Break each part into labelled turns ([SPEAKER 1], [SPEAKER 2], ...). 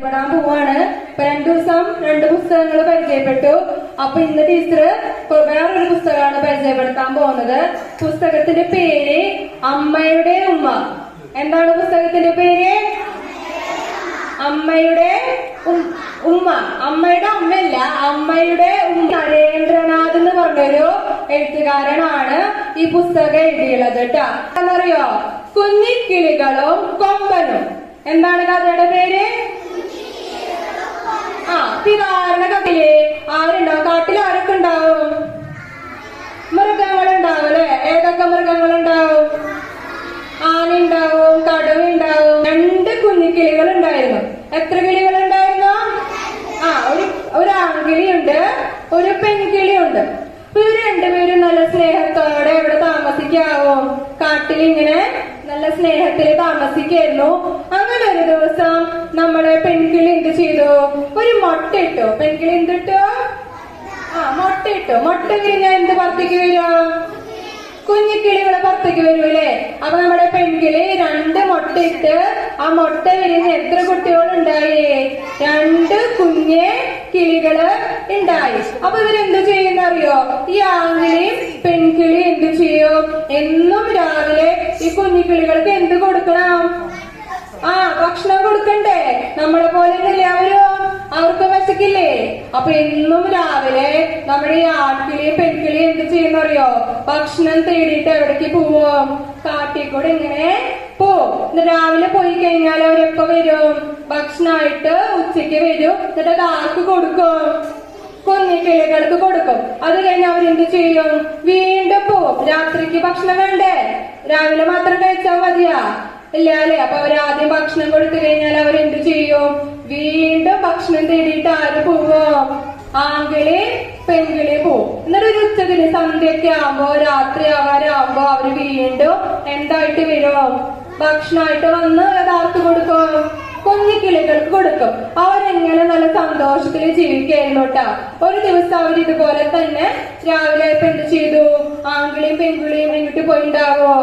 [SPEAKER 1] പെടാൻ പോവാണ്. ഇപ്പൊ 2 ദിവസം 2 പുസ്തകങ്ങൾ പരിചയപ്പെട്ടു. അപ്പൊ ഇന്ന് ടീച്ചർ വേറൊരു പുസ്തകമാണ് പരിചയപ്പെടുത്താൻ പോകുന്നത്. പുസ്തകത്തിന്റെ പേര് അമ്മയുടെ ഉമ്മ. എന്താണ് പുസ്തകത്തിന്റെ പേര്? അമ്മയുടെ ഉമ്മ. അമ്മയുടെ അമ്മയല്ല, അമ്മയുടെ ഉമ്മ. നരേന്ദ്രനാഥ് എന്ന് പറഞ്ഞൊരു എഴുത്തുകാരനാണ് ഈ പുസ്തകം എഴുതിയുള്ളത് കേട്ടോ. എന്നറിയോ? കുഞ്ഞിക്കിളികളും കൊമ്പനും. എന്താണ് കഥയുടെ പേര്? സാധാരണ കഥയില് ആരുണ്ടാവും? കാട്ടിൽ ആരൊക്കെ ഉണ്ടാവും? മൃഗങ്ങളുണ്ടാവും അല്ലെ? ഏതൊക്കെ മൃഗങ്ങളുണ്ടാവും? ആന ഉണ്ടാവും, കടുവ ഉണ്ടാവും. 2 കുഞ്ഞിക്കിളികൾ ഉണ്ടായിരുന്നു. എത്ര കിളികളുണ്ടായിരുന്നു? ഒരു ആൺകിളിയുണ്ട്, ഒരു പെൺകിളിയുണ്ട്. ഇവര് രണ്ടുപേരും നല്ല സ്നേഹത്തോടെ ഇവിടെ താമസിക്കാവും. കാട്ടിൽ ഇങ്ങനെ നല്ല സ്നേഹത്തിൽ താമസിക്കായിരുന്നു. അങ്ങനെ ഒരു ദിവസം നമ്മുടെ പെൺകിളി എന്ത് ചെയ്തു? ഒരു മുട്ട ഇട്ടു. പെൺകിളി എന്തിട്ടു? മുട്ട ഇട്ടു. മുട്ട കഴിഞ്ഞാൽ എന്ത് പുറത്തേക്ക് വരും? കുഞ്ഞിക്കിളികളെ പുറത്തേക്ക് വരൂല്ലേ? അപ്പൊ നമ്മുടെ പെൺകിളി 2 മുട്ട ഇട്ട് ആ മുട്ട വിരിഞ്ഞ് എത്ര കുട്ടികൾ ഉണ്ടായി? 2 കുഞ്ഞ് കിളികള് ഉണ്ടായി. അപ്പൊ ഇവരെന്ത് ചെയ്യുന്നറിയോ? ഈ ആൺകിളിയും പെൺകിളി എന്ത് ചെയ്യും? എന്നും രാവിലെ ഈ കുഞ്ഞിക്കിളികൾക്ക് എന്ത് കൊടുക്കണം? ഭക്ഷണം കൊടുക്കണ്ടേ? നമ്മളെ പോലെ എല്ലാവരും അവർക്ക് വിശക്കില്ലേ? അപ്പൊ എന്നും രാവിലെ നമ്മുടെ ഈ ആൺകിളിയും പെൺകിളിയും എന്ത് ചെയ്യുന്നറിയോ? ഭക്ഷണം തേടിയിട്ട് എവിടേക്ക് പോവും? കാട്ടിൽ കൂടെ ഇങ്ങനെ പോവും. രാവിലെ പോയി കഴിഞ്ഞാൽ അവരെപ്പോ വരും? ഭക്ഷണമായിട്ട് ഉച്ചയ്ക്ക് വരും. എന്നിട്ട് അത് ആർക്ക് കൊടുക്കും? കുഞ്ഞിക്കിളികൾക്ക് കൊടുക്കും. അത് കഴിഞ്ഞ് അവരെന്ത് ചെയ്യും? വീണ്ടും പോവും. രാത്രിക്ക് ഭക്ഷണം വേണ്ടേ? രാവിലെ മാത്രം കഴിച്ചാൽ മതിയാ? ഇല്ല അല്ലെ? അപ്പൊ അവരാദ്യം ഭക്ഷണം കൊടുത്തു കഴിഞ്ഞാൽ അവരെന്ത് ചെയ്യും? വീണ്ടും ഭക്ഷണം തേടിയിട്ട് ആര് പോവും? ആൺകിളി പെൺകിളി പോവും. എന്നിട്ട് ഒരു ഉച്ചതിന് സന്ധ്യയൊക്കെ ആവുമ്പോ, രാത്രി ആവാറാവുമ്പോ അവര് വീണ്ടും എന്തായിട്ട് വരും? ഭക്ഷണമായിട്ട് വന്ന് അതാർക്ക് കൊടുക്കും? കുഞ്ഞിക്കിളികൾക്ക് കൊടുക്കും. അവരെങ്ങനെ നല്ല സന്തോഷത്തിൽ ജീവിക്കായിരുന്നു കേട്ടാ. ഒരു ദിവസം അവർ ഇതുപോലെ തന്നെ രാവിലെ ഇപ്പൊ എന്ത് ചെയ്തു? ആൺകിളിയും പെൺകിളിയും എങ്ങോട്ട് പോയിണ്ടാവോ?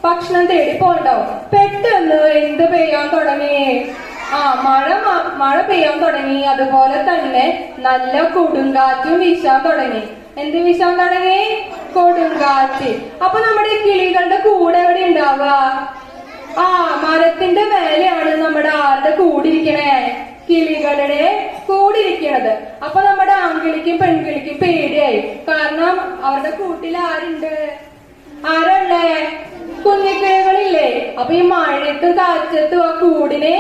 [SPEAKER 1] ഭക്ഷണം തേടി പോണ്ടാവും. പെട്ടെന്ന് എന്ത് പെയ്യാൻ തുടങ്ങി? മഴ പെയ്യാൻ തുടങ്ങി. അതുപോലെ തന്നെ നല്ല കൊടുങ്കാറ്റും വീശാൻ തുടങ്ങി. എന്ത് വീശാൻ തുടങ്ങി? കൊടുങ്കാറ്റ്. അപ്പൊ നമ്മുടെ കിളികളുടെ കൂടെ എവിടെ ഉണ്ടാവുക? മരത്തിന്റെ മേലെയാണ് നമ്മുടെ ആരുടെ കൂടിരിക്കണേ? കിളികളുടെ കൂടിരിക്കണത്. അപ്പൊ നമ്മുടെ ആൺകിളിക്കും പെൺകിളിക്കും പേടിയായി. കാരണം അവരുടെ കൂട്ടിൽ ആരുണ്ട്? ആരല്ലേ? കുഞ്ഞിക്കിളികളില്ലേ? അപ്പൊ ഈ മഴയത്തും കാറ്റത്തും ആ കൂടിനെ